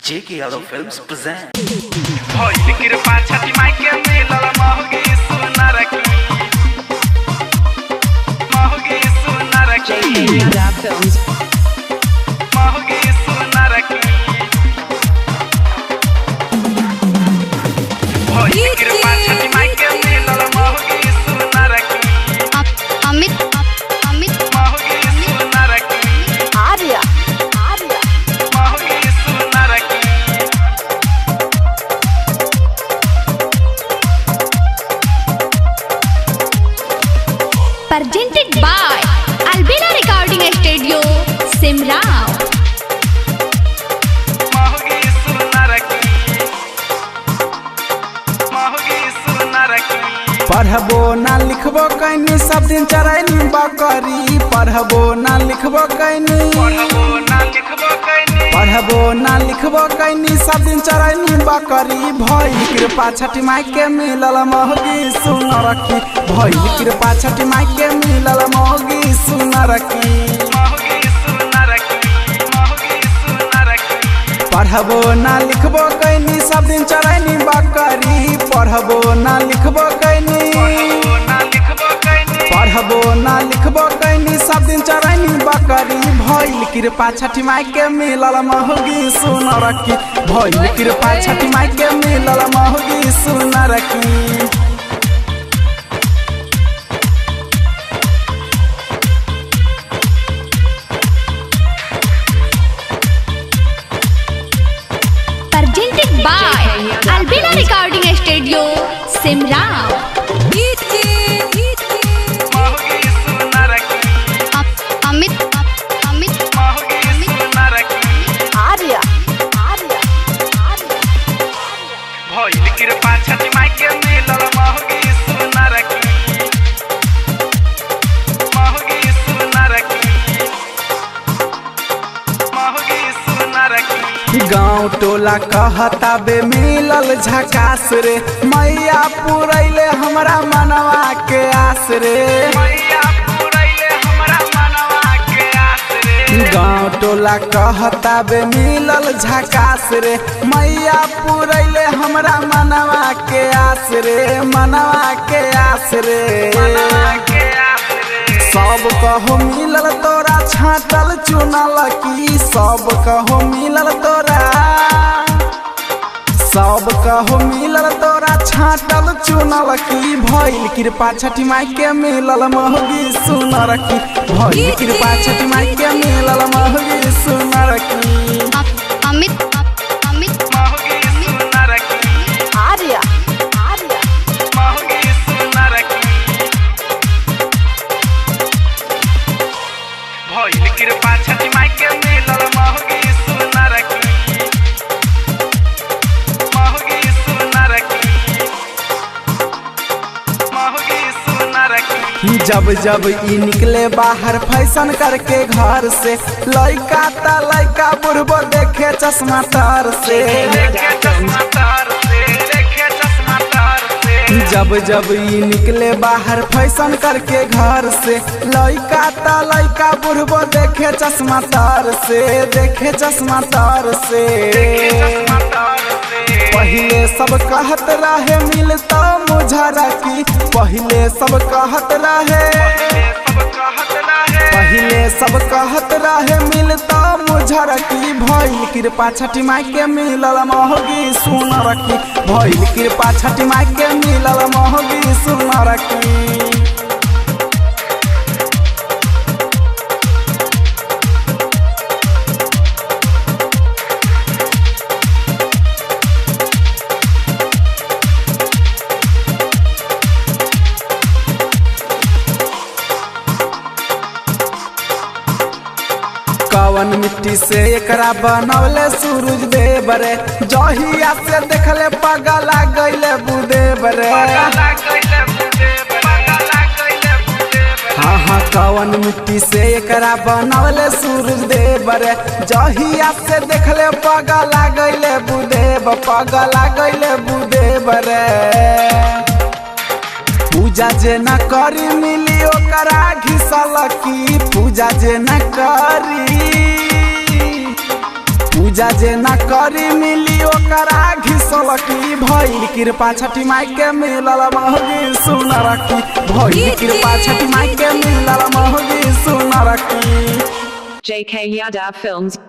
J.K. Yadav Films present. भइल कृपा छठी माई के मिलल महुगी सुनर की महुगी सुनर की J.K. Yadav Films. महुगी सुनर की भइल कृपा छठी माई के मिलल महुगी सुनर की अमित महुगी सुनर की आर्या महुगी सुनर की presented by Albina Recording Studio, Simrao. महुगी सुनर की महुगी सुनर की पढ़बो ना लिखबो कैनी सब दिन चरैनी बकरी पढ़बो ना लिखबो कैनी पढ़बो ना लिखबो कैनी पढ़बो ना लिखबो कैनी सब दिन चरैनी बकरी भइल कृपा छठी माई के मिलल महुगी सुनर की भइल कृपा छठी माई के मिलल महुगी सुनर की महुगी सुनर की महुगी सुनर की पढ़बो ना लिखबो कैनी सब दिन चरैनी बकरी पढ़बो ना लिखबो कैनी पढ़बो ना लिखबो कैनी पढ़बो ना लिखबो कैनी सब दिन चरैनी बकरी भइल कृपा छठी माई के मिलल महुगी सुनर की भइल कृपा छठी माई के मिलल महुगी सुनर की Presented by Albina Recording Studio, Simrao. महुगी सुनर की अमित महुगी सुनर की आर्या भइल कृपा छठी माई के मिलल महुगी सुनर की महुगी सुनर की महुगी सुनर की गाँव टोला कहता बे मिलल झकास रे मैया पुरैले हमरा मनवा के आस रे मैया पुरैले हमरा मनवा के आस रे गाँव टोला कहता बे मिलल झकास रे मैया पुरैले हमरा मनवा के आस रे मनवा के आस रे मनवा के आस रे सब कहो मिलल तोरा छाटल चुनल की सब कहो मिलल तोरा सब कहो मिलल तोरा छाटल चुनल की भइल कृपा छठी माई के मिलल महुगी सुनर की भइल कृपा छठी माई के मिलल महुगी सुनर की अमित महुगी सुनर की आर्या महुगी सुनर की भइल कृपा छठी माई के मिलल महुगी सुनर की महुगी सुनर की महुगी सुनर की जब जब ई निकले बाहर फैशन करके घर से लइका ता लइका बुढ़बो देखे चश्मा तर से देखे चश्मा तार से देखे चश्मा तार से जब जब ई निकले बाहर फैशन करके घर से लइका ता लइका बुढ़बो देखे चश्मा तर से देखे चश्मा तर से चश्मा तार से पहिले सब कहत रहे मिलता मुझरा की पहिले सब कहत रहे पहिले सब कहत रहे मिलता मुझरा की भइल कृपा छठी माई के मिलल महुगी सुनर की भइल कृपा छठी माई के मिलल महुगी सुनर की कवन मिट्टी से एकरा बनौले सूरज देव रे जहिया से देखले पगला गइले बुदेव रे हाँ हाँ कवन मिट्टी से एकरा बनौले सूरज देव रे जहिया से देखले पगला गइले बुदेव पगला गइले बुदेव रे पूजा जे न करी मिली ओकरा घिसल की पूजा जे न करी पूजा जे ना करी मिली ओकरा घिसल की भइल कृपा छठी माई के मिलल मौगी सुनर की भइल कृपा छठी माई के मिलल मौगी सुनर की JK Yadav Films